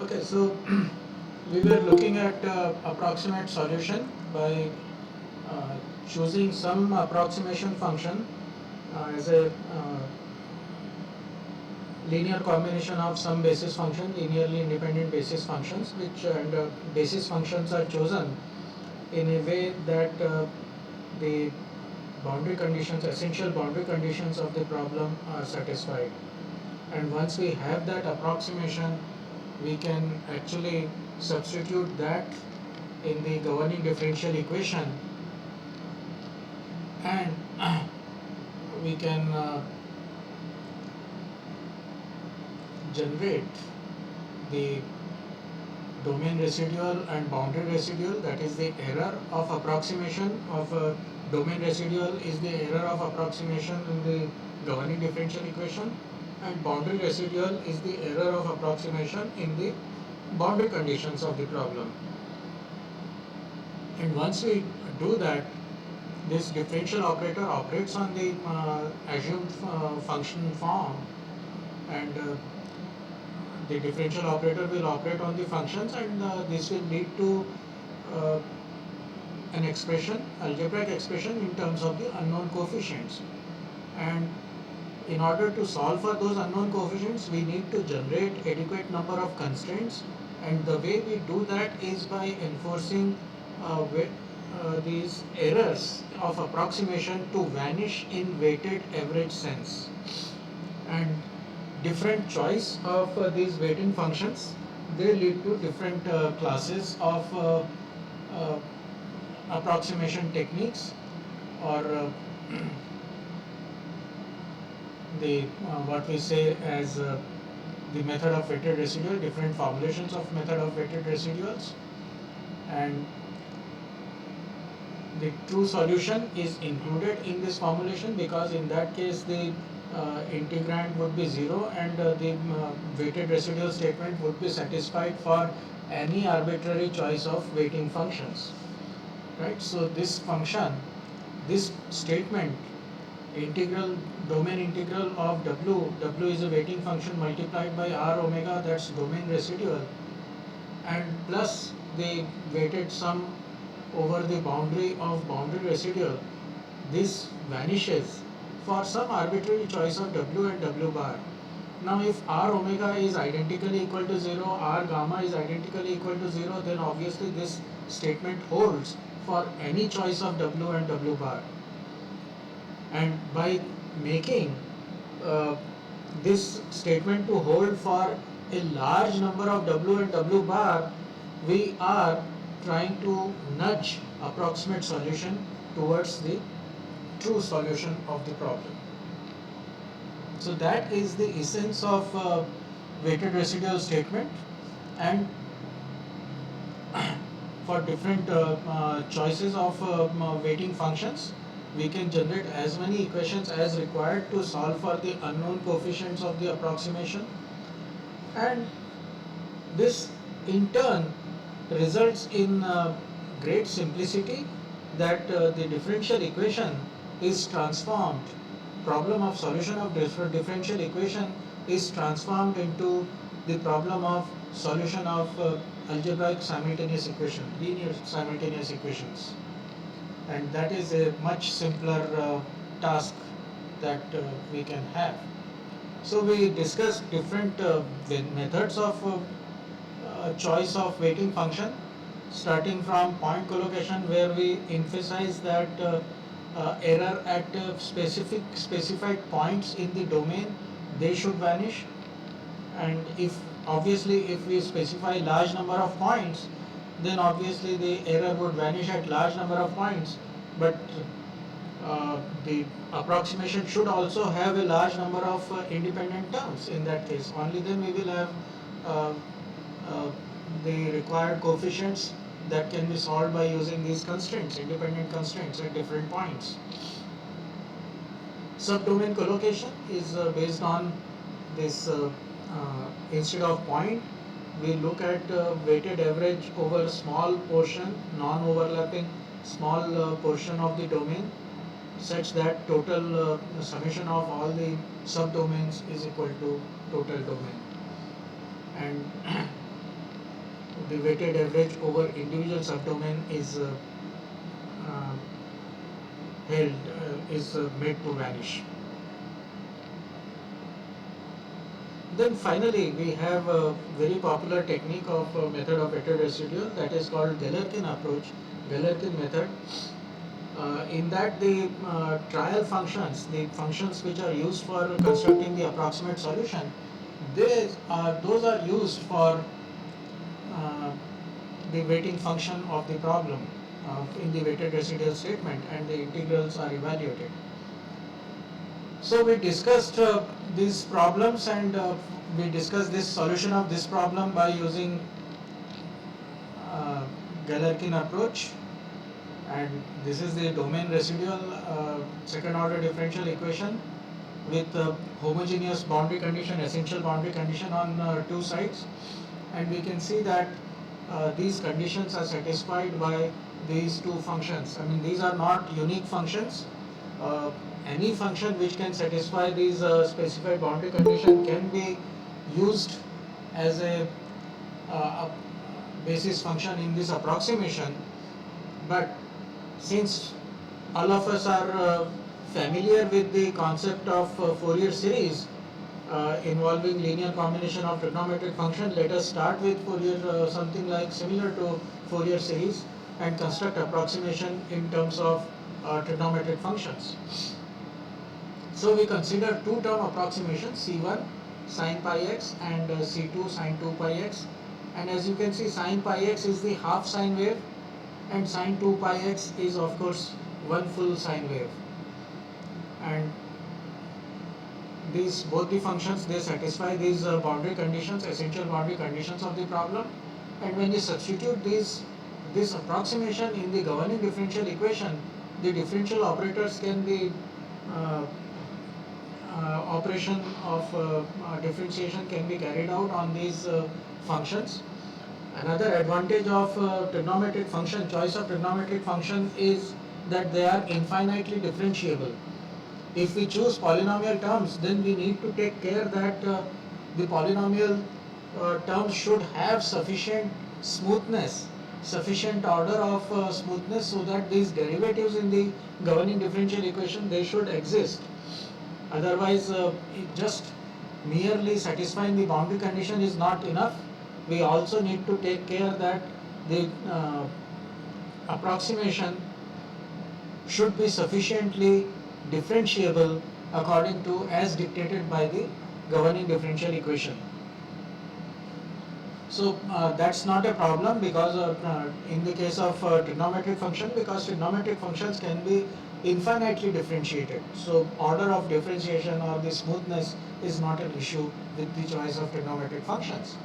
Okay, so we were looking at approximate solution by uh, choosing some approximation function as a linear combination of some basis function, linearly independent basis functions, which and basis functions are chosen in a way that the boundary conditions, essential boundary conditions of the problem are satisfied. And once we have that approximation, we can actually substitute that in the governing differential equation, and we can generate the domain residual and boundary residual. That is the error of approximation of domain residual is the error of approximation in the governing differential equation, and boundary residual is the error of approximation in the boundary conditions of the problem. And once we do that, this differential operator operates on the assumed function form, and the differential operator will operate on the functions, and this will lead to uh, an expression, algebraic expression in terms of the unknown coefficients. And in order to solve for those unknown coefficients, we need to generate adequate number of constraints, and the way we do that is by enforcing these errors of approximation to vanish in weighted average sense. And different choice of these weighting functions, they lead to different classes of uh, approximation techniques, or the what we say as the method of weighted residual, different formulations of method of weighted residuals. And the true solution is included in this formulation, because in that case the integrand would be 0, and the weighted residual statement would be satisfied for any arbitrary choice of weighting functions, right? So this function, this statement, integral, domain integral of w is a weighting function multiplied by r omega, that's domain residual, and plus the weighted sum over the boundary of boundary residual, this vanishes for some arbitrary choice of w and w bar. Now if r omega is identically equal to 0, r gamma is identically equal to 0, then obviously this statement holds for any choice of w and w bar. And by making uh, this statement to hold for a large number of w and w bar, we are trying to nudge approximate solution towards the true solution of the problem. So that is the essence of weighted residual statement. And for different choices of weighting functions, we can generate as many equations as required to solve for the unknown coefficients of the approximation. And this in turn results in great simplicity, that the differential equation is transformed, problem of solution of differential equation is transformed into the problem of solution of algebraic simultaneous equation, linear simultaneous equations. And that is a much simpler task that we can have. So we discussed different methods of choice of weighting function, starting from point collocation, where we emphasize that error at specified points in the domain, they should vanish. And if obviously if we specify large number of points, then obviously the error would vanish at large number of points. But the approximation should also have a large number of independent terms. In that case, only then we will have uh, uh, the required coefficients that can be solved by using these constraints, independent constraints at different points. Subdomain collocation is based on this instead of point, we look at weighted average over small portion, non-overlapping small portion of the domain, such that total summation of all the subdomains is equal to total domain. And the weighted average over individual subdomain is uh, made to vanish. Then finally, we have a very popular technique of method of weighted residual, that is called Galerkin approach, Galerkin method. In that, the trial functions, the functions which are used for constructing the approximate solution, those are used for uh, the weighting function of the problem in the weighted residual statement, and the integrals are evaluated. So we discussed these problems, and we discussed this solution of this problem by using uh, Galerkin approach, and this is the domain residual second order differential equation with homogeneous boundary condition, essential boundary condition on two sides, and we can see that these conditions are satisfied by these two functions. I mean, these are not unique functions. Uh, any function which can satisfy these specified boundary condition can be used as a basis function in this approximation. But since all of us are familiar with the concept of Fourier series involving linear combination of trigonometric function, let us start with Fourier something like similar to Fourier series and construct approximation in terms of trigonometric functions. So we consider two-term approximation, C1 sin pi x and C2 sin 2 pi x, and as you can see, sin pi x is the half sine wave and sin 2 pi x is of course one full sine wave, and these both the functions, they satisfy these boundary conditions, essential boundary conditions of the problem, and when you substitute this approximation in the governing differential equation, the differential operators can be uh, operation of differentiation can be carried out on these functions. Another advantage of trigonometric function, choice of trigonometric function, is that they are infinitely differentiable. If we choose polynomial terms, then we need to take care that the polynomial terms should have sufficient smoothness, sufficient order of smoothness, so that these derivatives in the governing differential equation, they should exist. Otherwise, just merely satisfying the boundary condition is not enough. We also need to take care that the approximation should be sufficiently differentiable according to as dictated by the governing differential equation. So that's not a problem, because in the case of trigonometric function, because trigonometric functions can be infinitely differentiated. So order of differentiation or the smoothness is not an issue with the choice of trigonometric functions.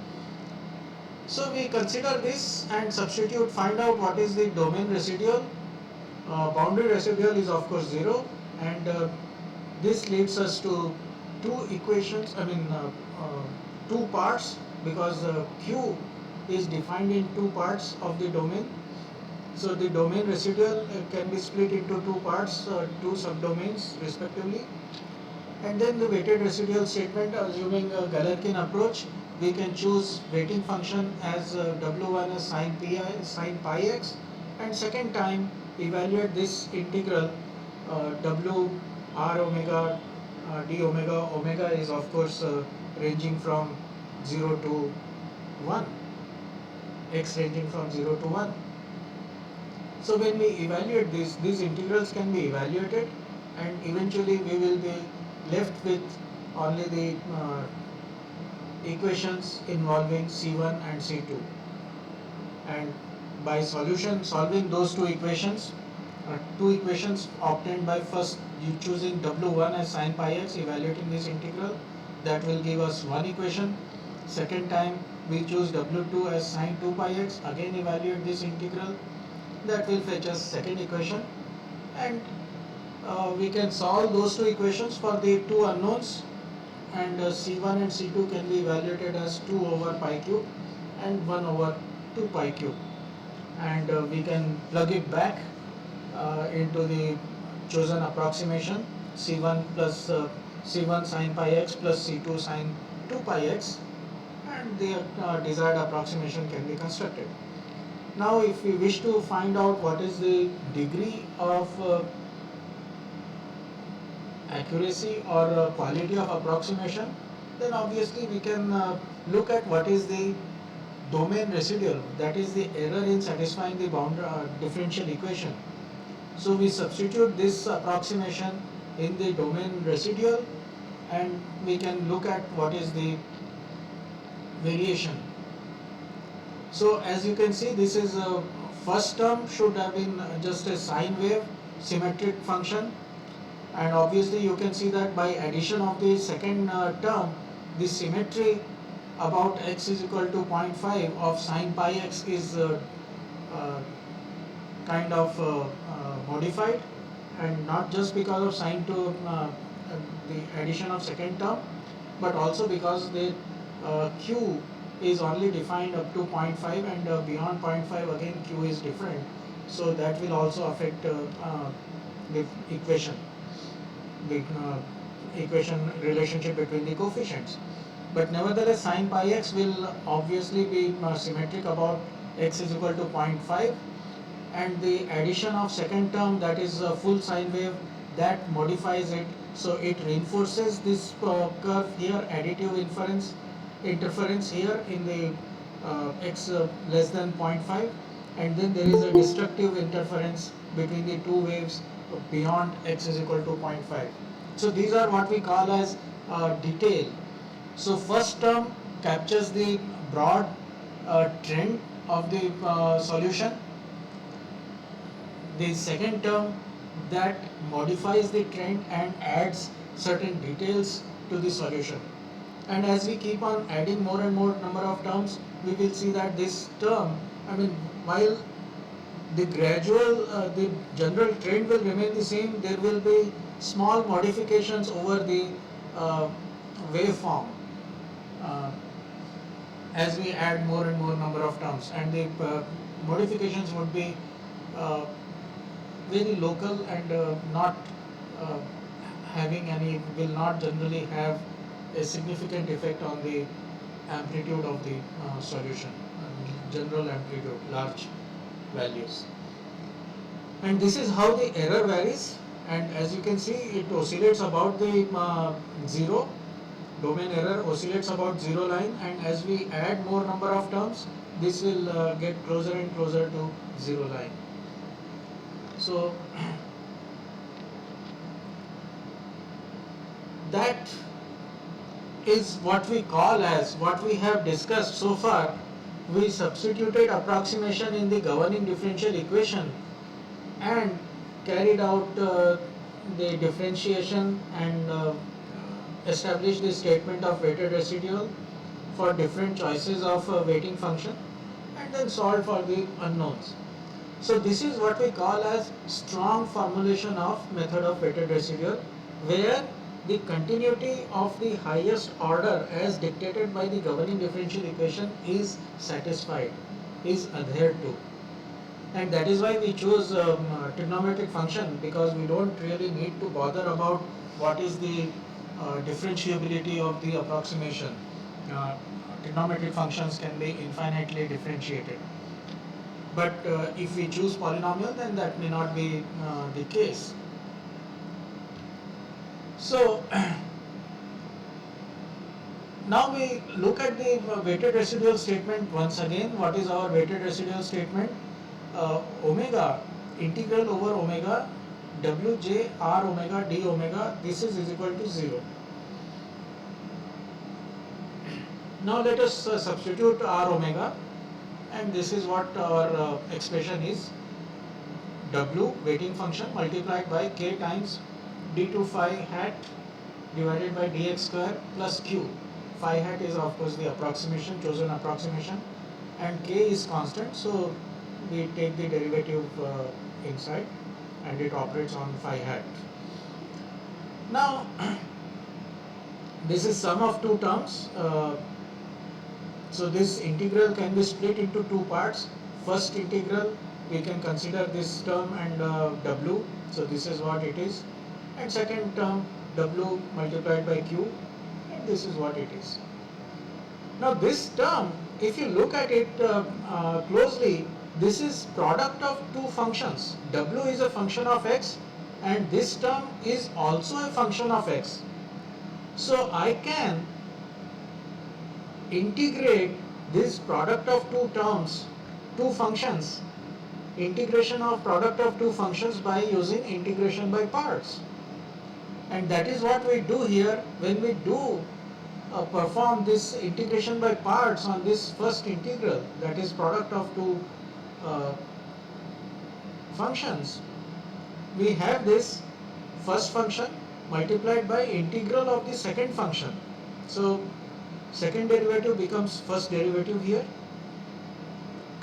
So we consider this and substitute, find out what is the domain residual. Boundary residual is of course 0, and this leads us to two equations, two parts, because Q is defined in two parts of the domain. So the domain residual can be split into two parts, two subdomains respectively. And then the weighted residual statement, assuming a Galerkin approach, we can choose weighting function as W1 as sin pi x, and second time evaluate this integral W r omega d omega. Omega is of course ranging from 0 to 1, x ranging from 0 to 1. So when we evaluate this, these integrals can be evaluated, and eventually we will be left with only the equations involving C1 and C2. And by solving those two equations obtained by first you choosing W1 as sin pi x, evaluating this integral, that will give us one equation. Second time we choose W2 as sin 2 pi x, again evaluate this integral, that will fetch us second equation, and we can solve those two equations for the two unknowns, and C1 and C2 can be evaluated as 2 over pi cube and 1 over 2 pi cube, and we can plug it back into the chosen approximation, C1 plus C1 sin pi x plus C2 sin 2 pi x, and the desired approximation can be constructed. Now, if we wish to find out what is the degree of accuracy or quality of approximation, then obviously we can look at what is the domain residual, that is the error in satisfying the differential equation. So we substitute this approximation in the domain residual, and we can look at what is the variation. So as you can see, this is a first term should have been just a sine wave symmetric function, and obviously you can see that by addition of the second term, the symmetry about x is equal to 0.5 of sine pi x is uh, kind of modified, and not just because of sine to the addition of second term, but also because the q is only defined up to 0.5, and beyond 0.5 again q is different, so that will also affect the equation, the equation relationship between the coefficients. But nevertheless, sine pi x will obviously be symmetric about x is equal to 0.5, and the addition of second term, that is a full sine wave, that modifies it, so it reinforces this curve here, additive interference here in the x less than 0.5, and then there is a destructive interference between the two waves beyond x is equal to 0.5. So these are what we call as detail. So first term captures the broad trend of the solution. The second term, that modifies the trend and adds certain details to the solution. And as we keep on adding more and more number of terms, we will see that this term, I mean, while the general trend will remain the same, there will be small modifications over the uh, waveform uh, as we add more and more number of terms, and the modifications would be uh, very local and not uh, having any, will not generally have a significant effect on the amplitude of the solution, general amplitude, large values. And this is how the error varies, and as you can see, it oscillates about the zero. Domain error oscillates about zero line, and as we add more number of terms, this will get closer and closer to zero line. So that is what we call as, what we have discussed so far. We substituted approximation in the governing differential equation and carried out the differentiation and established the statement of weighted residual for different choices of weighting function, and then solved for the unknowns. So this is what we call as strong formulation of method of weighted residual, where the continuity of the highest order as dictated by the governing differential equation is satisfied, is adhered to. And that is why we choose trigonometric function, because we don't really need to bother about what is the differentiability of the approximation. Trigonometric functions can be infinitely differentiated. But if we choose polynomial, then that may not be the case. So now we look at the weighted residual statement once again. What is our weighted residual statement? Omega, integral over omega, wj r omega d omega, this is equal to 0. Now let us substitute r omega, and this is what our expression is. W, weighting function, multiplied by k times d2 phi hat divided by dx square plus q. Phi hat is of course the approximation, chosen approximation, and k is constant, so we take the derivative inside, and it operates on phi hat. Now this is sum of two terms. So this integral can be split into two parts. First integral, we can consider this term and w, so this is what it is. And second term, w multiplied by q, and this is what it is. Now this term, if you look at it closely, this is product of two functions. W is a function of x and this term is also a function of x. So I can integrate this product of two terms, two functions, integration of product of two functions by using integration by parts. And that is what we do here when we do perform this integration by parts on this first integral, that is product of two uh, functions. We have this first function multiplied by integral of the second function. So second derivative becomes first derivative here,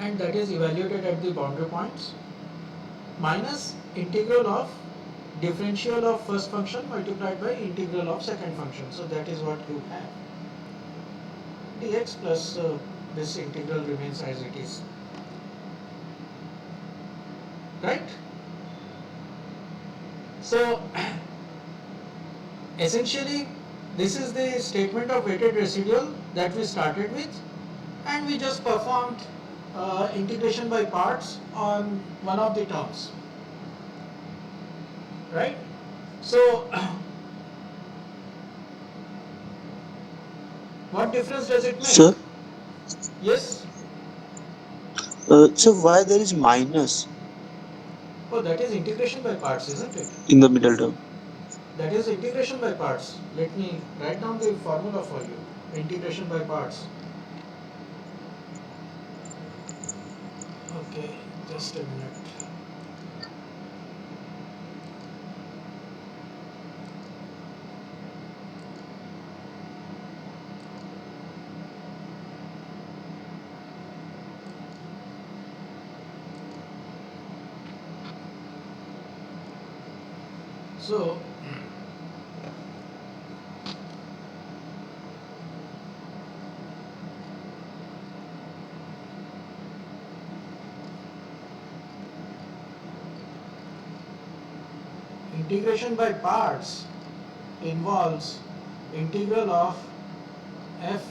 and that is evaluated at the boundary points, minus integral of differential of first function multiplied by integral of second function. So that is what you have. Dx plus this integral remains as it is. Right? So essentially this is the statement of weighted residual that we started with, and we just performed integration by parts on one of the terms. Right? So what difference does it make? Sir, Yes? so why there is minus Oh, that is integration by parts, isn't it? in the middle term? That is integration by parts. Let me write down the formula for you. Integration by parts. Okay, just a minute. So, integration by parts involves integral of f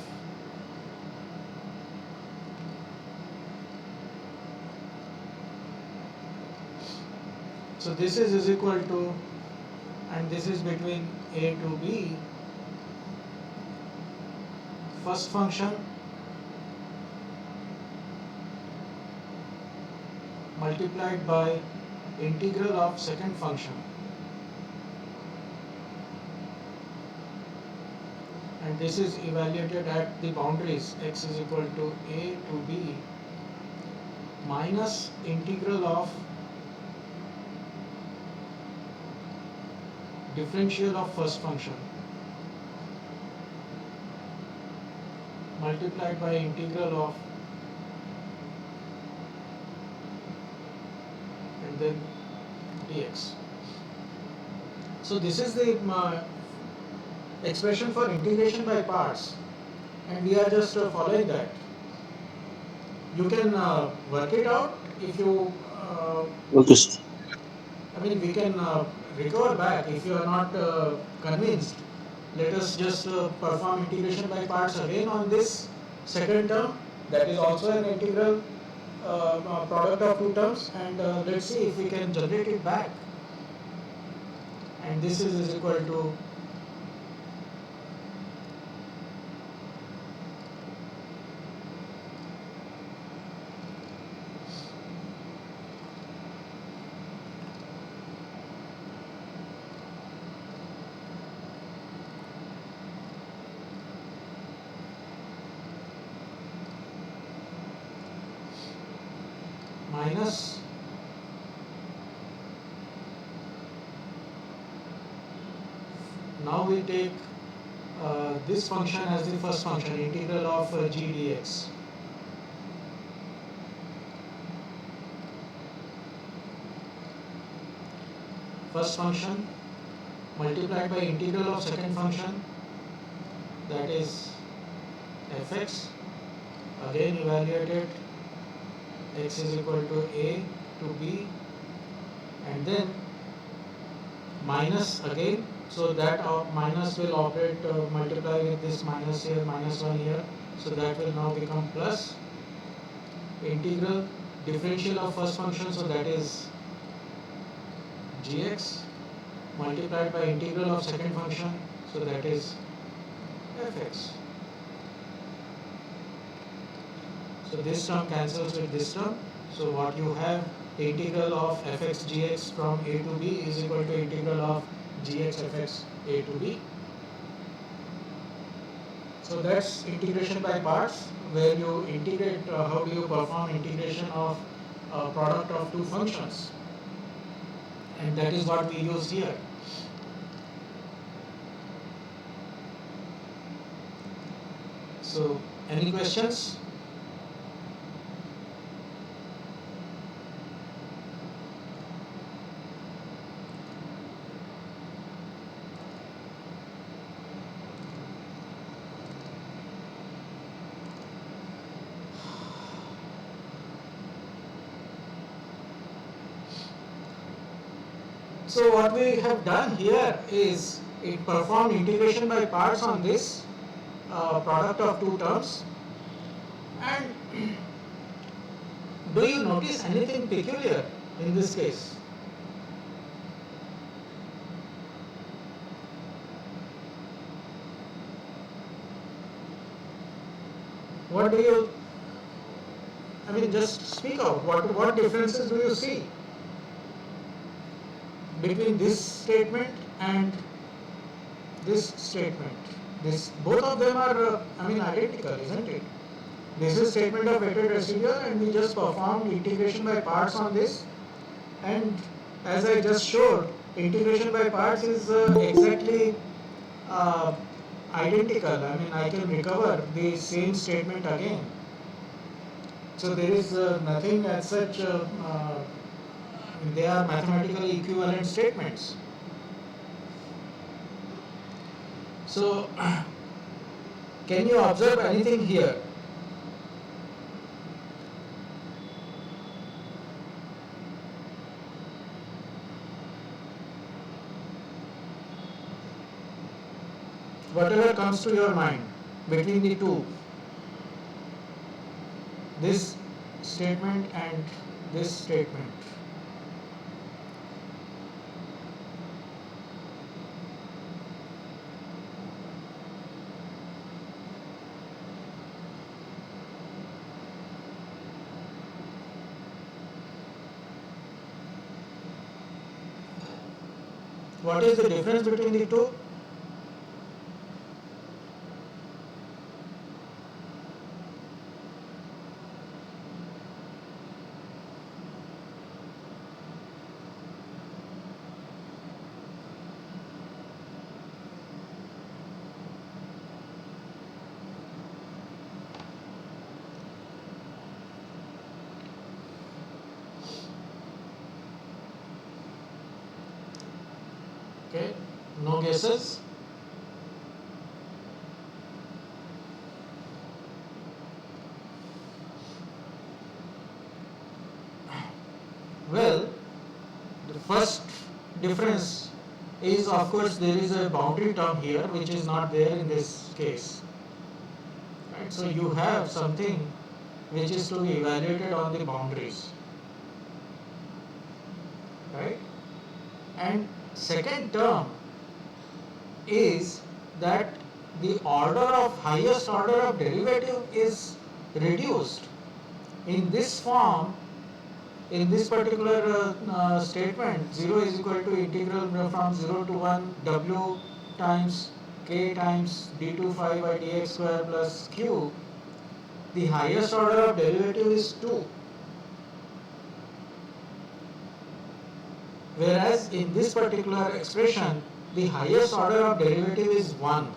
so this is equal to, and this is between a to b, first function multiplied by integral of second function, and this is evaluated at the boundaries x is equal to a to b minus integral of differential of first function multiplied by integral of, and then dx. So this is the expression for integration by parts, and we are just following that. You can work it out if you Okay, sir. I mean, we can recover back if you are not convinced. Let us just perform integration by parts again on this second term. That is also an integral product of two terms, and let's see if we can generate it back. And this is equal to minus now we take this function as the first function, integral of g dx. First function multiplied by integral of second function, that is fx, again evaluated x is equal to a to b, and then minus again So that minus will operate, multiply with this minus here, minus 1 here. So that will now become plus integral differential of first function. So that is gx multiplied by integral of second function. So that is fx. So this term cancels with this term. So what you have, integral of fx gx from a to b is equal to integral of gx fx a to b. So that's integration by parts, where you integrate, how do you perform integration of product of two functions, and that is what we use here. So any questions? So what we have done here is it performed integration by parts on this product of two terms. And do you notice anything peculiar in this case? What do you, I mean, just speak out. What differences do you see between this statement and this statement? Both of them are, identical, isn't it? This is statement of weighted residual, and we just performed integration by parts on this. And as I just showed, integration by parts is exactly identical. I mean, I can recover the same statement again. So there is nothing as such. They are mathematically equivalent statements. So, can you observe anything here? Whatever comes to your mind between the two, this statement and this statement. What is the difference between the two? Okay, no guesses? Well, the first difference is, of course, there is a boundary term here which is not there in this case. Right? So you have something which is to be evaluated on the boundaries. Right? And second term is that the highest order of derivative is reduced. In this form, in this particular statement, 0 is equal to integral from 0 to 1 w times k times d2 phi by dx square plus q. The highest order of derivative is 2. Whereas in this particular expression, the highest order of derivative is 1.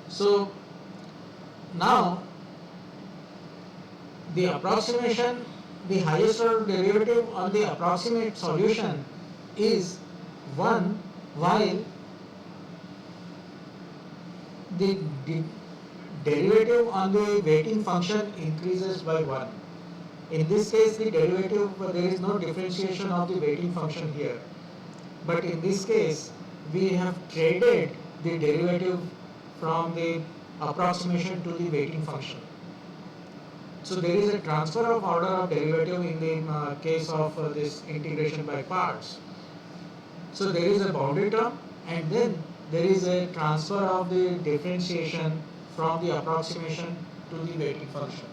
So now the approximation, the highest order derivative on the approximate solution is 1, while the derivative on the weighting function increases by 1. In this case, the derivative, there is no differentiation of the weighting function here. but in this case we have traded the derivative from the approximation to the weighting function. So there is a transfer of order of derivative in the case of this integration by parts. So there is a boundary term, and then there is a transfer of the differentiation from the approximation to the weighting function.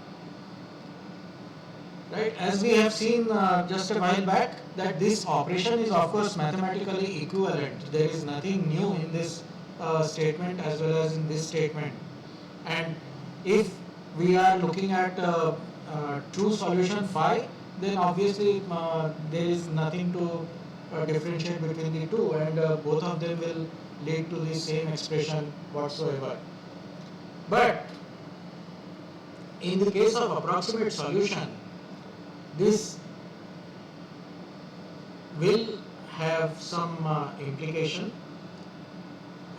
Right? As we have seen just a while back, that this operation is of course mathematically equivalent. There is nothing new in this statement as well as in this statement. And if we are looking at true solution phi, then obviously there is nothing to differentiate between the two, and both of them will lead to the same expression whatsoever. But in the case of approximate solution, this will have some implication,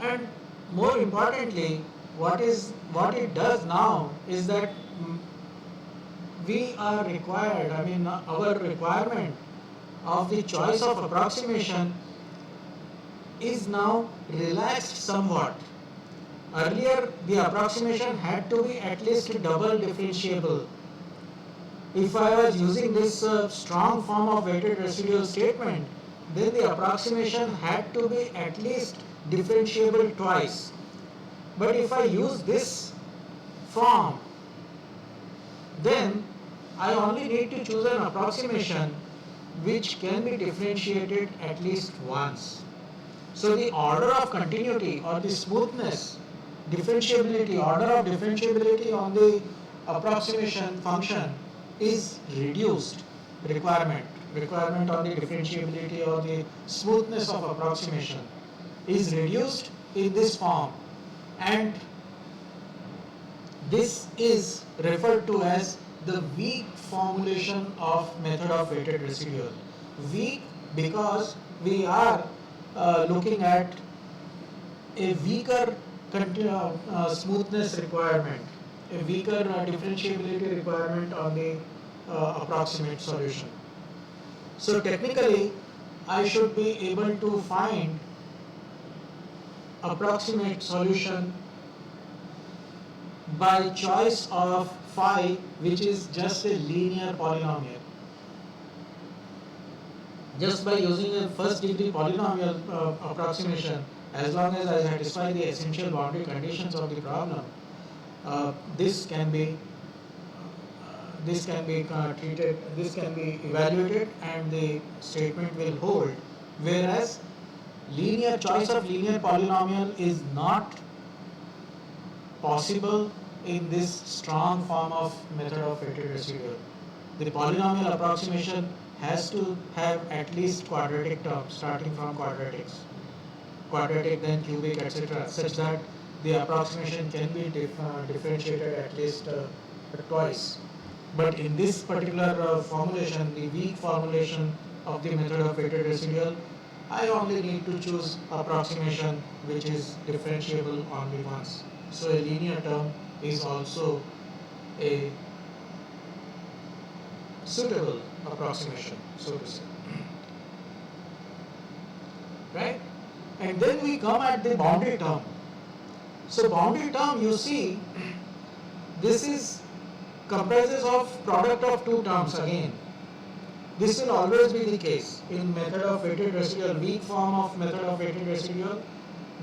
and more importantly, what it does now is that we are required, I mean our requirement of the choice of approximation is now relaxed somewhat. Earlier the approximation had to be at least double differentiable. If I was using this strong form of weighted residual statement, then the approximation had to be at least differentiable twice. But if I use this form, then I only need to choose an approximation which can be differentiated at least once. So the order of continuity or the smoothness, differentiability, order of differentiability on the approximation function is reduced. Requirement on the differentiability or the smoothness of approximation is reduced in this form, and this is referred to as the weak formulation of method of weighted residual. Weak because we are looking at a weaker smoothness requirement, a weaker differentiability requirement on the approximate solution. So technically, I should be able to find approximate solution by choice of phi, which is just a linear polynomial. Just by using a first degree polynomial approximation, as long as I satisfy the essential boundary conditions of the problem, this can be treated, this can be evaluated, and the statement will hold. Whereas choice of linear polynomial is not possible in this strong form of method of weighted residual. The polynomial approximation has to have at least quadratic terms, starting from quadratic, then cubic, etc., such that the approximation can be differentiated at least twice. But in this particular formulation, the weak formulation of the method of weighted residual, I only need to choose approximation which is differentiable only once. So a linear term is also a suitable approximation, so to say. Right? And then we come at the boundary term. So boundary term, you see, this is comprises of product of two terms again. This will always be the case in method of weighted residual, weak form of method of weighted residual.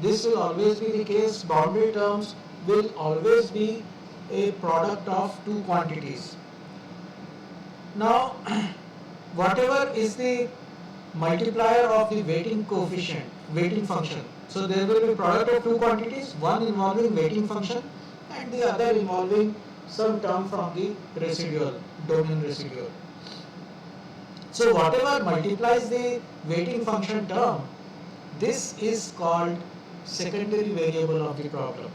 This will always be the case. Boundary terms will always be a product of two quantities. Now, whatever is the multiplier of the weighting coefficient, weighting function. So there will be product of two quantities, one involving weighting function and the other involving some term from the residual, domain residual. So whatever multiplies the weighting function term, this is called secondary variable of the problem.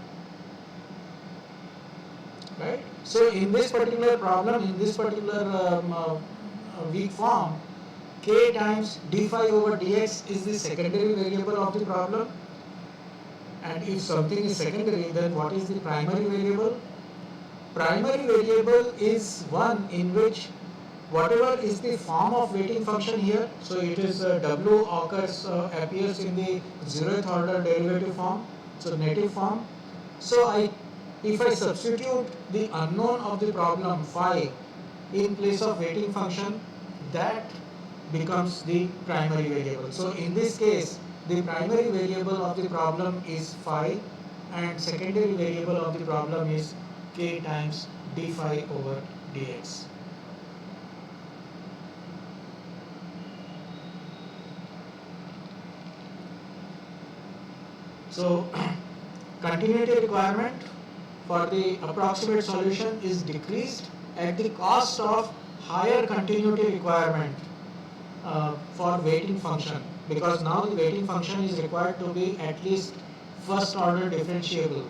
Right? So in this particular problem, in this particular weak form, k times d phi over dx is the secondary variable of the problem. And if something is secondary, then what is the primary variable? Primary variable is one in which whatever is the form of weighting function here, so it is w appears in the zeroth order derivative form, so native form. So if I substitute the unknown of the problem phi in place of weighting function, that becomes the primary variable. So in this case, the primary variable of the problem is phi, and secondary variable of the problem is k times d phi over dx. So continuity requirement for the approximate solution is decreased at the cost of higher continuity requirement for weighting function, because now the weighting function is required to be at least first order differentiable,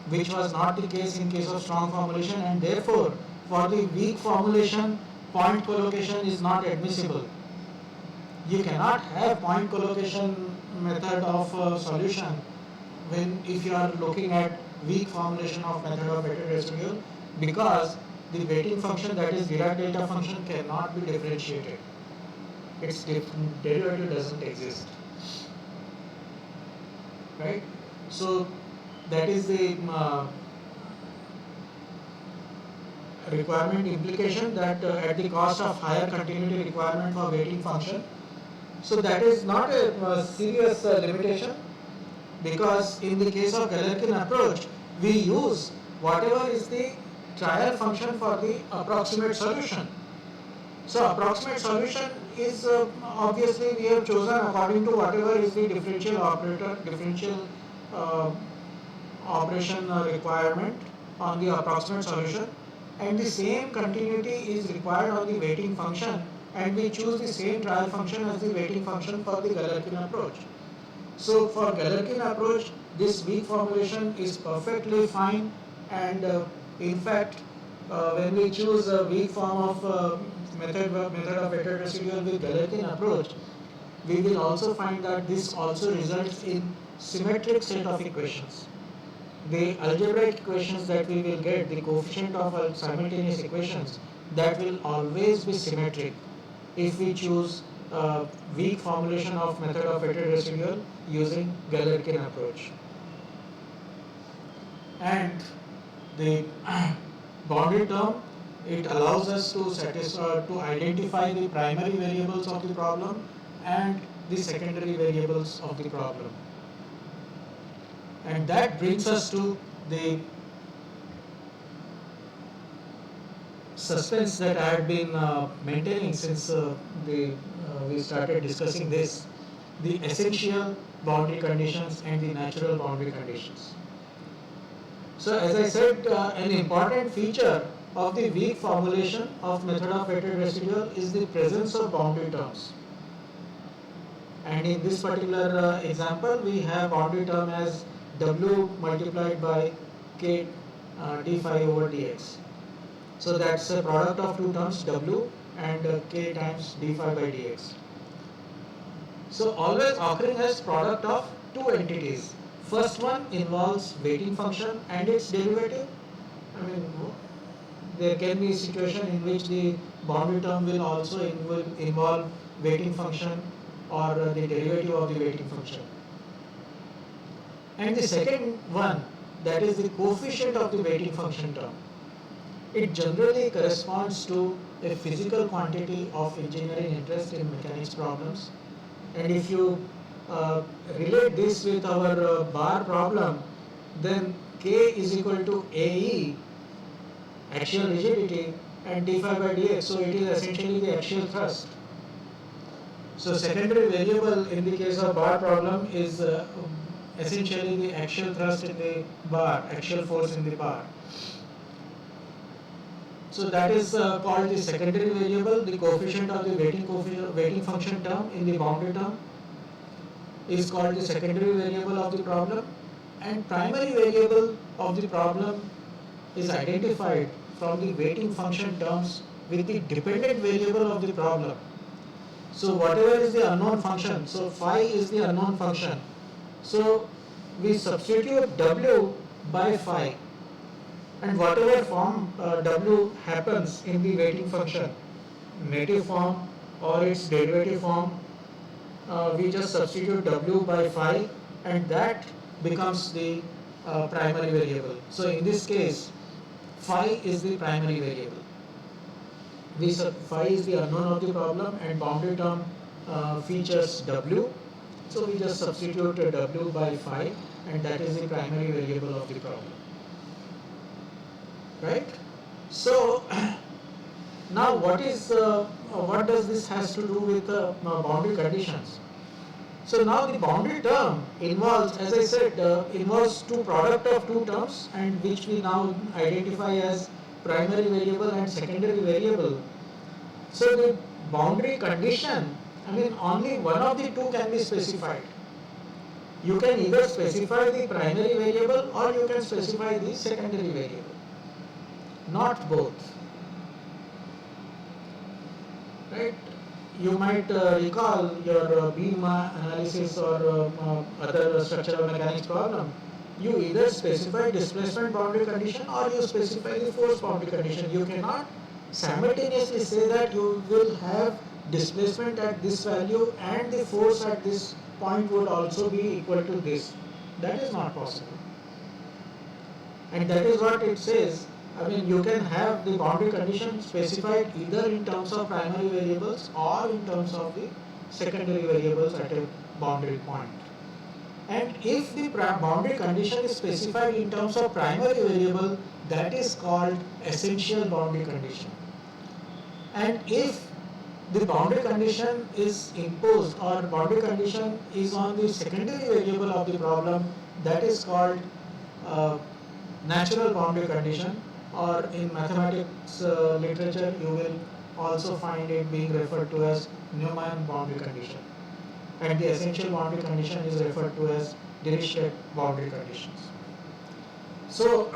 which was not the case in case of strong formulation, and therefore for the weak formulation point collocation is not admissible. You cannot have point collocation method of solution when if you are looking at weak formulation of method of weighted residual, because the weighting function, that is Dirac delta function, cannot be differentiated. Its derivative doesn't exist, right? So that is the requirement implication, that at the cost of higher continuity requirement for weighting function. So that is not a serious limitation, because in the case of Galerkin approach, we use whatever is the trial function for the approximate solution. So approximate solution is obviously we have chosen according to whatever is the differential operator, differential operation requirement on the approximate solution, and the same continuity is required on the weighting function, and we choose the same trial function as the weighting function for the Galerkin approach. So for Galerkin approach, this weak formulation is perfectly fine, and in fact, when we choose a weak form of method of weighted residual with Galerkin approach, we will also find that this also results in symmetric set of equations. The algebraic equations that we will get, the coefficient of simultaneous equations, that will always be symmetric if we choose weak formulation of method of weighted residual using Galerkin approach. And the boundary term, it allows us to to identify the primary variables of the problem and the secondary variables of the problem. And that brings us to the suspense that I had been maintaining since we started discussing this, the essential boundary conditions and the natural boundary conditions. So as I said, an important feature of the weak formulation of method of weighted residual is the presence of boundary terms. And in this particular example, we have boundary term as W multiplied by K d phi over dx. So that's a product of two terms, W and K times d phi by dx. So always occurring as product of two entities. First one involves weighting function and its derivative. I mean, there can be a situation in which the boundary term will also involve weighting function or the derivative of the weighting function. And the second one, that is the coefficient of the weighting function term. It generally corresponds to a physical quantity of engineering interest in mechanics problems. And if you relate this with our bar problem, then K is equal to AE, axial rigidity, and d phi by dx. So it is essentially the axial thrust. So secondary variable in the case of bar problem is essentially the axial thrust in the bar, axial force in the bar. So that is called the secondary variable. The coefficient of the weighting function term in the boundary term is called the secondary variable of the problem, and primary variable of the problem is identified from the weighting function terms with the dependent variable of the problem. So whatever is the unknown function, so phi is the unknown function. So we substitute W by phi, and whatever form W happens in the weighting function, native form or its derivative form, we just substitute w by phi, and that becomes the primary variable. So in this case, phi is the primary variable. Phi is the unknown of the problem, and boundary term features w. So we just substitute w by phi, and that is the primary variable of the problem. Right? So now what does this has to do with boundary conditions? So now the boundary term involves, as I said, involves two product of two terms, and which we now identify as primary variable and secondary variable. So the boundary condition, I mean only one of the two can be specified. You can either specify the primary variable or you can specify the secondary variable, not both. Right? You might recall your beam analysis or other structural mechanics problem. You either specify displacement boundary condition or you specify the force boundary condition. You cannot simultaneously say that you will have displacement at this value and the force at this point would also be equal to this. That is not possible. And that is what it says. I mean, you can have the boundary condition specified either in terms of primary variables or in terms of the secondary variables at a boundary point. And if the boundary condition is specified in terms of primary variable, that is called essential boundary condition. And if the boundary condition is imposed or boundary condition is on the secondary variable of the problem, that is called natural boundary condition, or in mathematics literature you will also find it being referred to as Neumann boundary condition, and the essential boundary condition is referred to as Dirichlet boundary conditions. So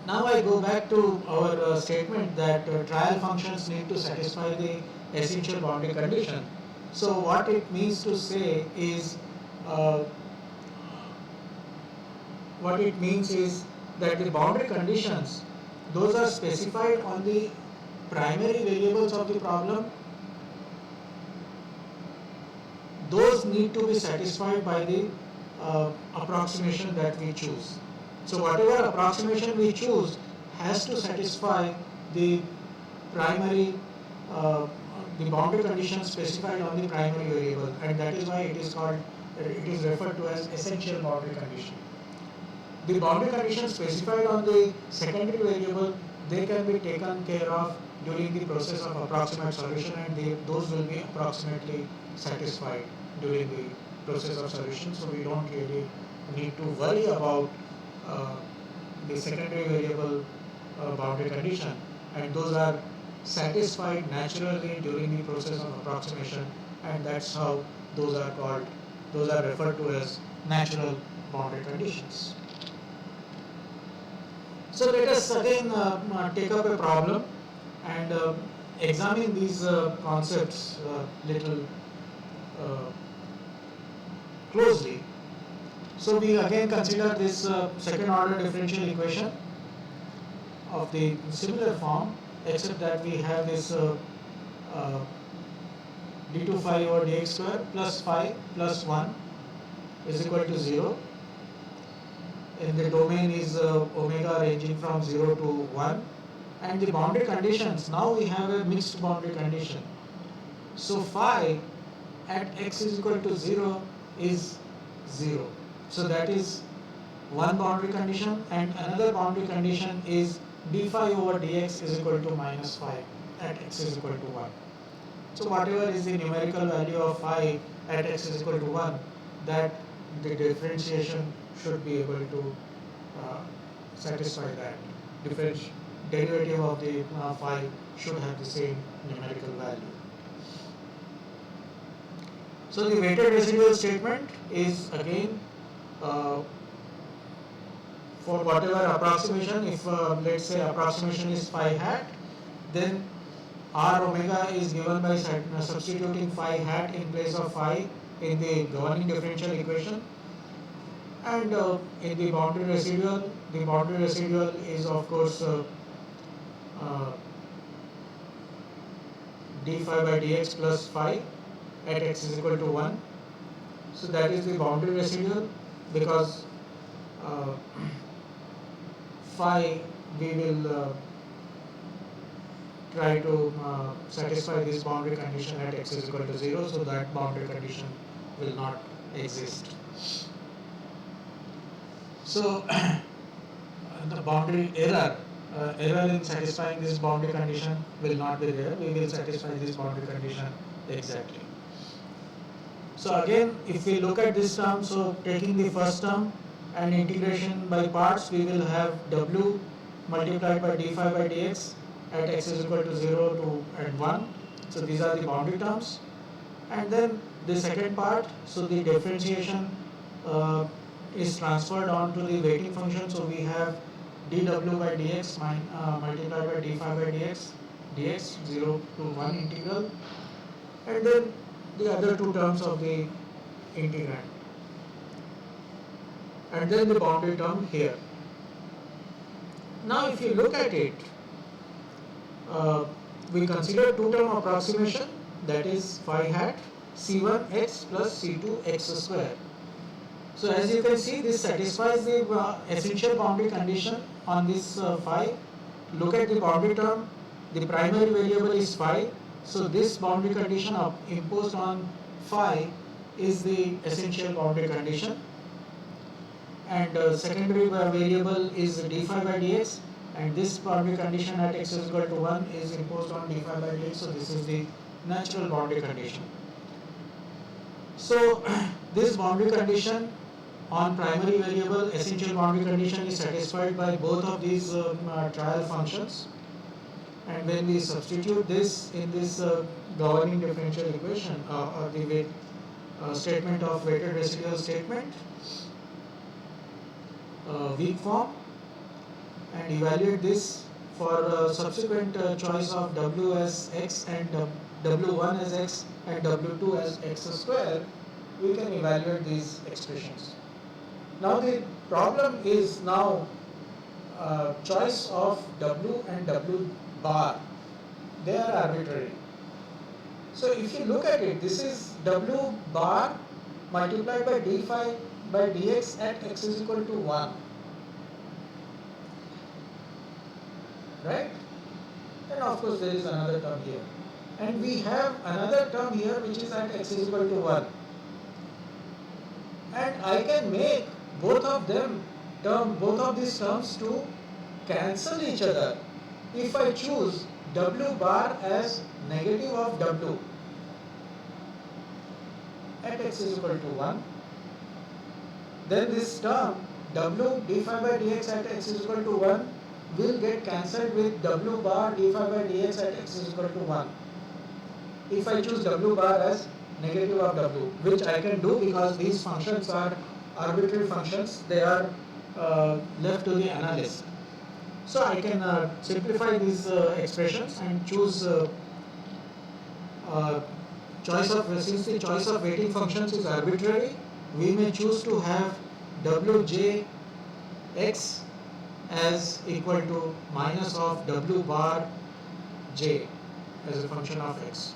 now I go back to our statement that trial functions need to satisfy the essential boundary condition. So what it means to say is what it means is that the boundary conditions, those are specified on the primary variables of the problem. Those need to be satisfied by the approximation that we choose. So whatever approximation we choose has to satisfy the primary, the boundary condition specified on the primary variable, and that is why it is referred to as essential boundary condition. The boundary conditions specified on the secondary variable, they can be taken care of during the process of approximate solution, and those will be approximately satisfied during the process of solution. So we don't really need to worry about the secondary variable boundary condition, and those are satisfied naturally during the process of approximation, and that's how those are referred to as natural boundary conditions. So let us again take up a problem and examine these concepts little closely. So we again consider this second order differential equation of the similar form, except that we have this d2 phi over dx square plus phi plus 1 is equal to 0. And the domain is omega ranging from 0 to 1, and the boundary conditions, now we have a mixed boundary condition. So phi at x is equal to 0 is 0. So that is one boundary condition, and another boundary condition is d phi over dx is equal to minus phi at x is equal to 1. So whatever is the numerical value of phi at x is equal to 1, that the differentiation should be able to satisfy that. Derivative of the phi should have the same numerical value. So the weighted residual statement is again for whatever approximation. If let's say approximation is phi hat, then r omega is given by substituting phi hat in place of phi in the governing differential equation, and in the boundary residual is of course d phi by dx plus phi at x is equal to 1. So that is the boundary residual, because uh, phi we will try to satisfy this boundary condition at x is equal to 0, so that boundary condition will not exist. So the boundary error in satisfying this boundary condition will not be there. We will satisfy this boundary condition exactly. So again, if we look at this term, so taking the first term and integration by parts, we will have w multiplied by d phi by dx at x is equal to 0 to and 1. So these are the boundary terms. And then the second part, so the differentiation is transferred onto the weighting function. So we have dw by dx multiplied by d phi by dx 0 to 1 integral, and then the other two terms of the integrand, and then the boundary term here. Now if you look at it, we consider two-term approximation, that is phi hat c1x plus c2x square. So as you can see, this satisfies the essential boundary condition on this phi. Look at the boundary term. The primary variable is phi. So this boundary condition imposed on phi is the essential boundary condition. And secondary variable is d phi by dx. And this boundary condition at x is equal to 1 is imposed on d phi by dx. So this is the natural boundary condition. So this boundary condition on primary variable, essential boundary condition, is satisfied by both of these trial functions. And when we substitute this in this governing differential equation, or the weight statement of weighted residual statement, weak form, and evaluate this for subsequent choice of w as x and w1 as x and w2 as x square, we can evaluate these expressions. Now the problem is now choice of w and w bar. They are arbitrary. So if you look at it, this is w bar multiplied by d phi by dx at x is equal to 1. Right? And of course there is another term here. And we have another term here which is at x is equal to 1. And I can make both of these terms to cancel each other if I choose w bar as negative of w at x is equal to 1. Then this term w d phi by dx at x is equal to 1 will get cancelled with w bar d phi by dx at x is equal to 1 if I choose w bar as negative of w, which I can do because these functions are arbitrary functions. They are left to the analyst. So I can simplify these expressions and choose choice of, since the choice of weighting functions is arbitrary, we may choose to have wj x as equal to minus of w bar j as a function of x.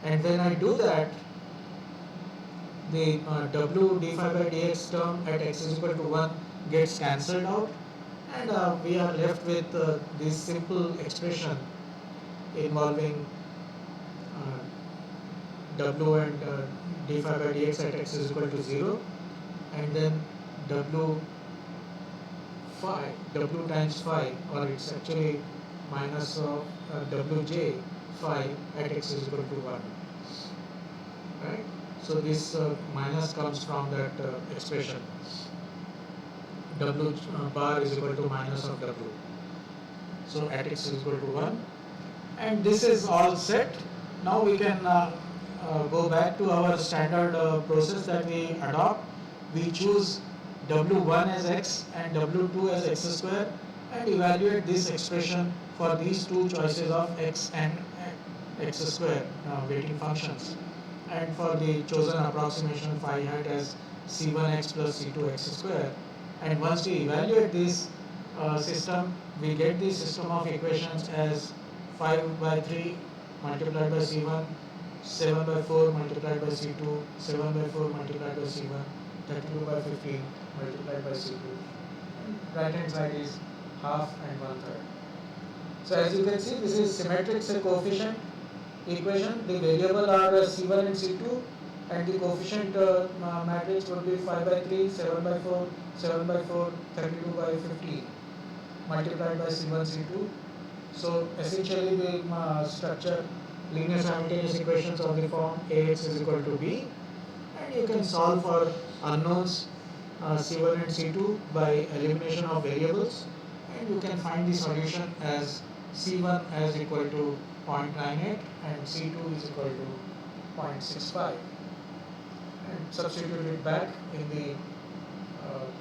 And when I do that, the w d phi by dx term at x is equal to 1 gets cancelled out, and we are left with this simple expression involving w and d phi by dx at x is equal to 0, and then w times phi, or it's actually minus of wj phi at x is equal to 1. Right? So this minus comes from that expression. W bar is equal to minus of w. So at x is equal to 1. And this is all set. Now we can go back to our standard process that we adopt. We choose w1 as x and w2 as x square and evaluate this expression for these two choices of x and x square weighting functions, and for the chosen approximation phi hat as c1x plus c2x square. And once we evaluate this system, we get the system of equations as 5 by 3 multiplied by C1, 7 by 4 multiplied by C2, 7 by 4 multiplied by C1, 32 by 15 multiplied by C2. Right hand side is half and 1/3. So as you can see, this is symmetric coefficient equation. The variable are C1 and C2, and the coefficient matrix would be 5 by 3, 7 by 4, 7 by 4, 32 by 15 multiplied by C1, C2. So essentially the structure linear simultaneous equations of the form Ax is equal to B, and you can solve for unknowns C1 and C2 by elimination of variables, and you can find the solution as C1 as equal to 0.98 and C2 is equal to 0.65, and substitute it back in the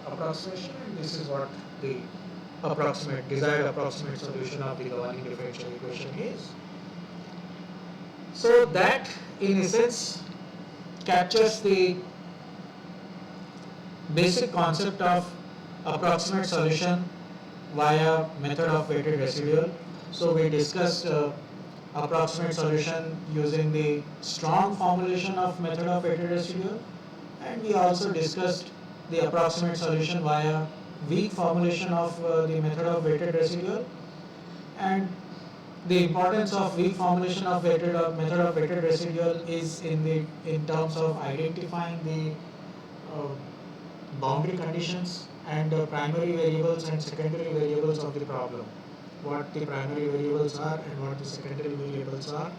approximation, and this is what the desired approximate solution of the governing differential equation is. So that in essence captures the basic concept of approximate solution via method of weighted residual. So we discussed approximate solution using the strong formulation of method of weighted residual, and we also discussed the approximate solution via weak formulation of the method of weighted residual, and the importance of weak formulation of method of weighted residual is in terms of identifying the uh, boundary conditions and primary variables and secondary variables of the problem. What the primary variables are and what the secondary variables are,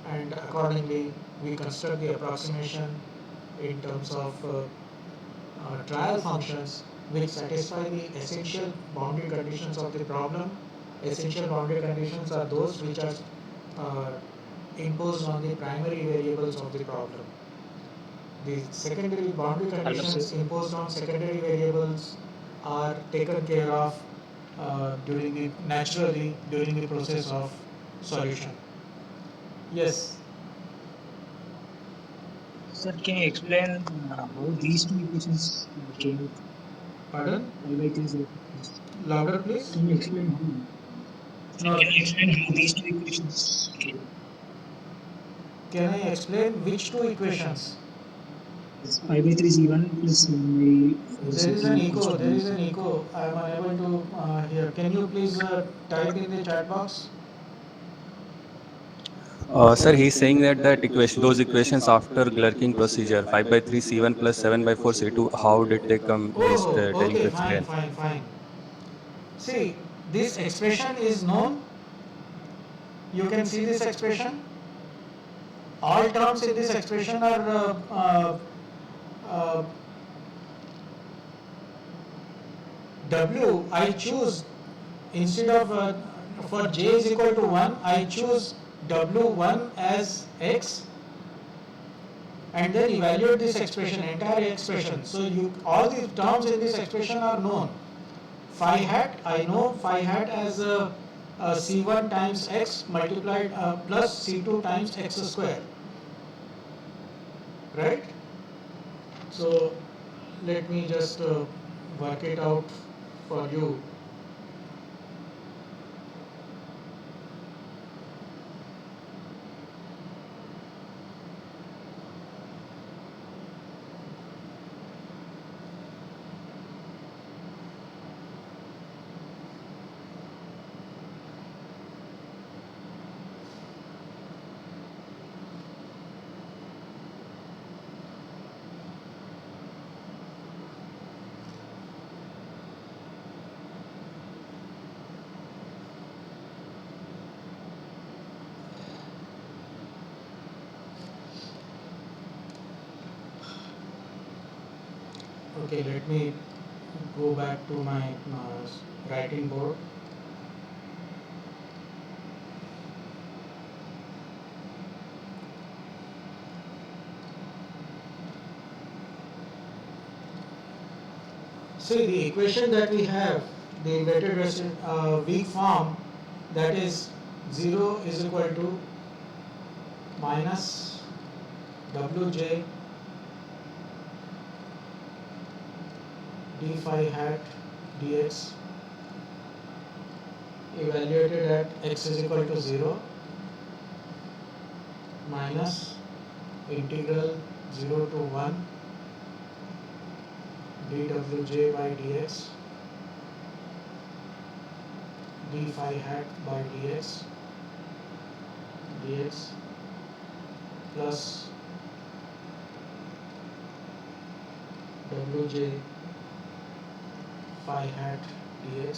and accordingly we construct the approximation in terms of trial functions which satisfy the essential boundary conditions of the problem. Essential boundary conditions are those which are uh, imposed on the primary variables of the problem. The secondary boundary conditions imposed on secondary variables are taken care of naturally during the process of solution. Yes. Sir, can you explain how these two equations came? Pardon? Pi by 3 is Louder, please. Can you explain how? Sir, No. can you explain how these two equations came? Can I explain which two equations? It's pi by 3 C1 plus 7 by 4 There is an C2 equals echo. to There is 1. an echo. I am unable to hear. Can you please type in the chat box? Sir, he's saying that those equations after Glerking procedure, 5 by 3 C1 plus 7 by 4 C2, how did they come? He's Oh, telling okay, to fine, explain. fine, fine. See, this expression is known. You can see this expression. All terms in this expression are uh, W. I choose instead of for j is equal to 1, I choose W1 as x and then evaluate this expression, entire expression. So you all the terms in this expression are known. Phi hat, I know phi hat as C1 times x multiplied plus C2 times x square, right? So let me just work it out for you. Okay, let me go back to my writing board. See, the equation that we have, the weighted weak form, that is 0 is equal to minus Wj d phi hat dx evaluated at x is equal to 0, minus integral 0 to 1 dwj by dx d phi hat by dx plus wj phi hat dx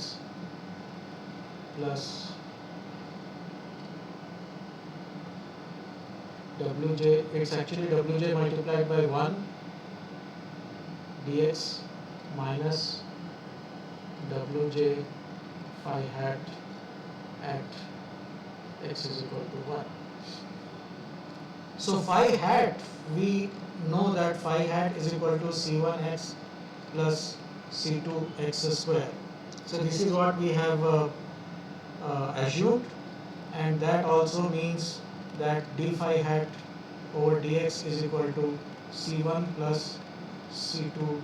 plus wj, it's actually wj multiplied by 1 dx minus wj phi hat at x is equal to 1. So phi hat, we know that phi hat is equal to c1x plus c2x square. So this is what we have assumed, and that also means that d phi hat over dx is equal to c1 plus c2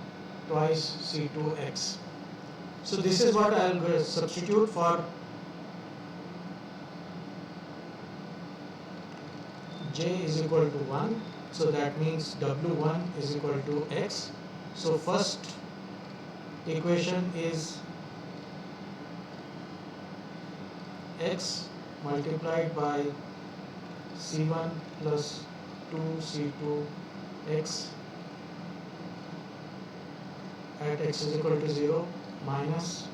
twice c2x. So this is what I will substitute for j is equal to 1, so that means w1 is equal to x. So first equation is x multiplied by c1 plus 2c2x at x is equal to 0 minus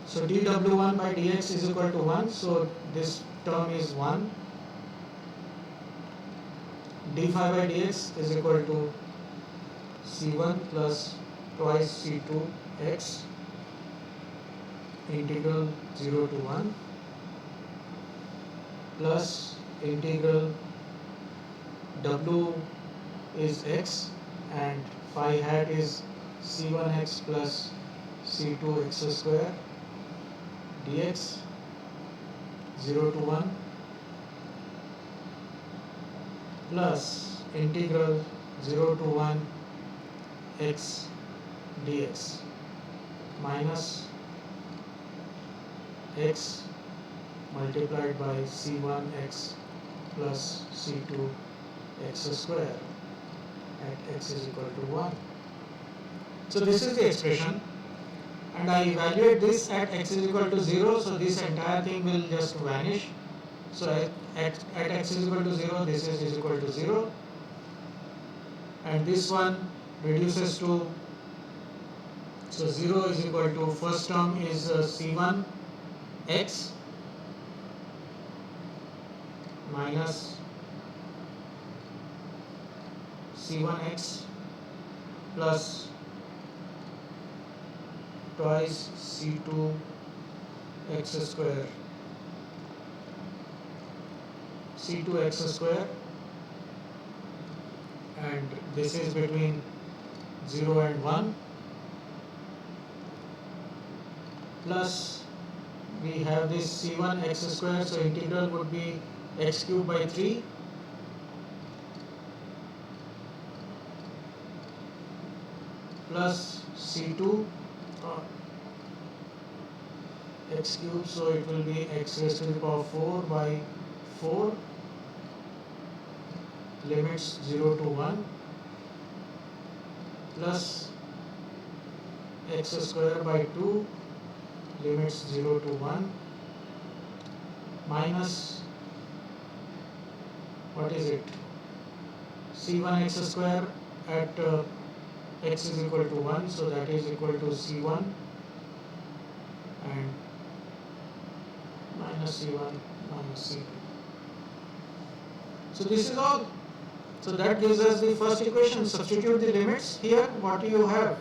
so dw1 by dx is equal to 1, so this term is 1. d phi by dx is equal to c1 plus twice c2x integral 0 to 1 plus integral w is x and phi hat is c1x plus c2x square dx 0 to 1 plus integral 0 to 1 x dx minus x multiplied by c1x plus c2x square at x is equal to 1. So this is the expression, and I evaluate this at x is equal to 0, so this entire thing will just vanish. So at x is equal to 0, this is equal to 0, and this one reduces to, so 0 is equal to, first term is c1 x minus c1x plus twice c2x square and this is between 0 and 1 plus we have this c1x square, so integral would be x cubed by 3 plus c2 x cubed, so it will be x raised to the power 4 by 4 limits 0 to 1 plus x square by 2 limits 0 to 1 minus, what is it, c1x square at x is equal to 1, so that is equal to c1 and minus c1 minus c2. So this is all. So that gives us the first equation. Substitute the limits here. What do you have?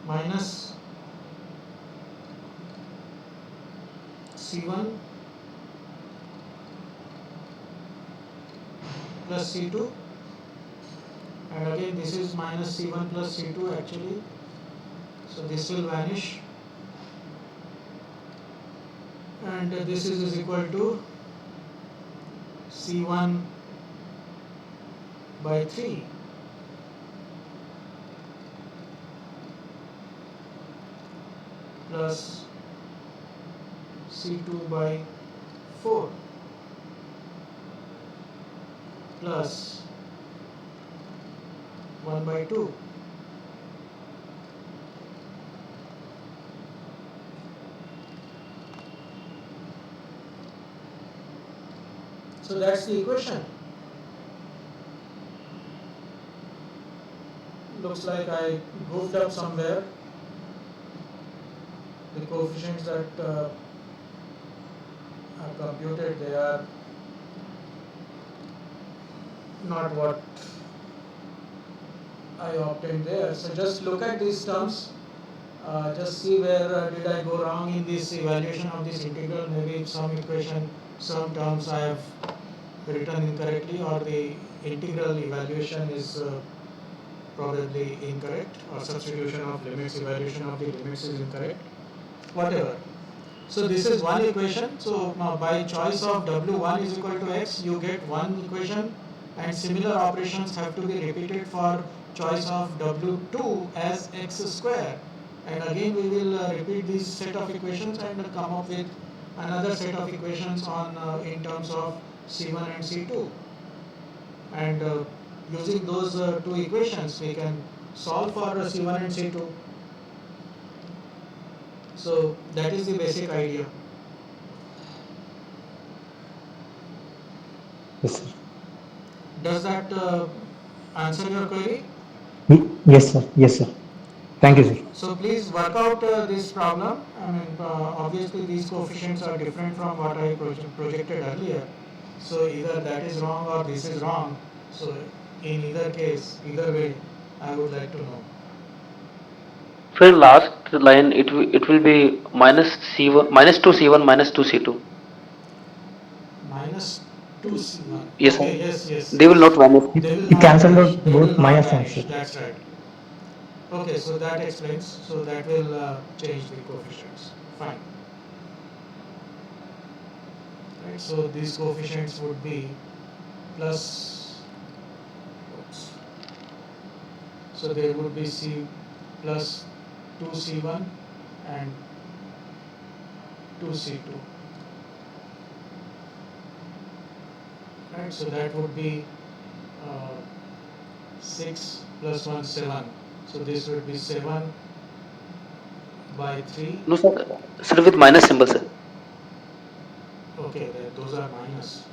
Minus c1 plus c2, and again this is minus c1 plus c2 actually, so this will vanish, and this is equal to c1 by 3 plus C2 by 4 plus 1 by 2. So that's the equation. Looks like I goofed up somewhere. The coefficients that are computed, they are not what I obtained there. So just look at these terms. Just see where did I go wrong in this evaluation of this integral. Maybe some equation, some terms I have written incorrectly, or the integral evaluation is probably incorrect, or substitution of limits, evaluation of the limits is incorrect, whatever. So this is one equation. So by choice of W1 is equal to X, you get one equation, and similar operations have to be repeated for choice of W2 as X square. And again we will repeat this set of equations and come up with another set of equations on in terms of C1 and C2. And using those two equations we can solve for C1 and C2. So that is the basic idea. Yes, sir. Does that answer your query? Yes, sir. Yes, sir. Thank you, sir. So please work out this problem. I mean, obviously these coefficients are different from what I projected earlier. So either that is wrong or this is wrong. So in either case, either way, I would like to know. So in last line, it will be minus C1, minus 2C1, minus 2C2. Minus 2C1. Yes, Okay, sir. yes, yes. They will not vanish. They will It not cancelled vanish. out They will both not minus and vanish. C. That's right. Okay, so that explains. So that will change the coefficients. Fine. Right. So these coefficients would be plus. Oops. So there would be C plus 2C1 and 2C2. Right. So that would be 6 plus 1, 7. So this would be 7 by 3. No, sir. Sir, with minus symbol, sir. Okay, those are minus.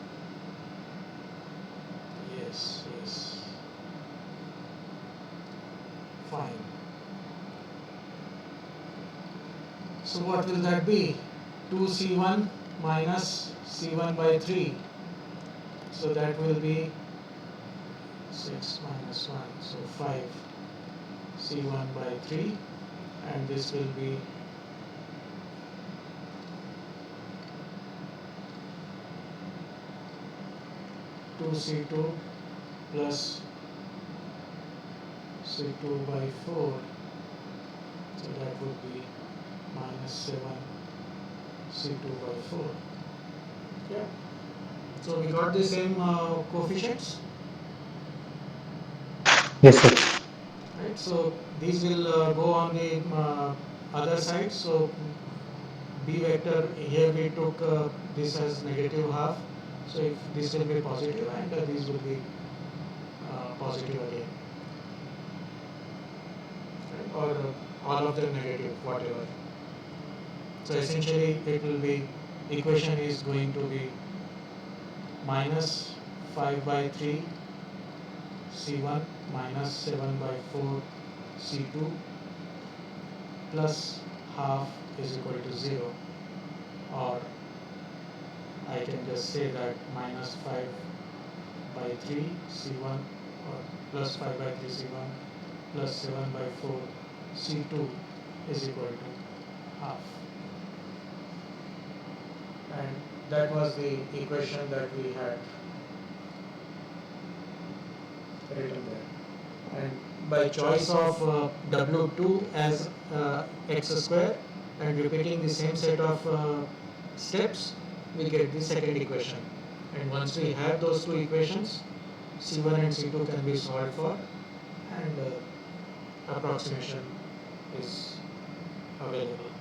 Yes, yes. Fine. So what will that be? 2C1 minus C1 by 3. So that will be 6 minus 1, so 5 C1 by 3, and this will be 2C2 plus C2 by 4, so that would be minus 7 C2 by 4. Yeah. So we got the same coefficients. Yes, sir. Right, so these will go on the other side. So B vector, here we took this as negative half. So if this will be positive, and these will be positive again, right? Or all of them negative, whatever. So essentially it will be, equation is going to be minus 5 by 3 C1 minus 7 by 4 C2 plus half is equal to 0, or I can just say that minus 5 by 3 C1, or plus 5 by 3 C1 plus 7 by 4 C2 is equal to half. And that was the equation that we had written there. And by choice of W2 as x square and repeating the same set of steps, we get the second equation. And once we have those two equations, C1 and C2 can be solved for, and approximation is available.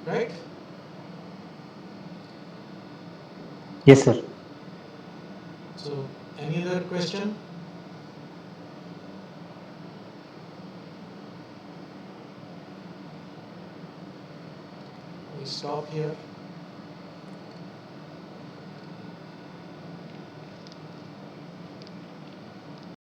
right? Yes, sir. So, any other question? We stop here.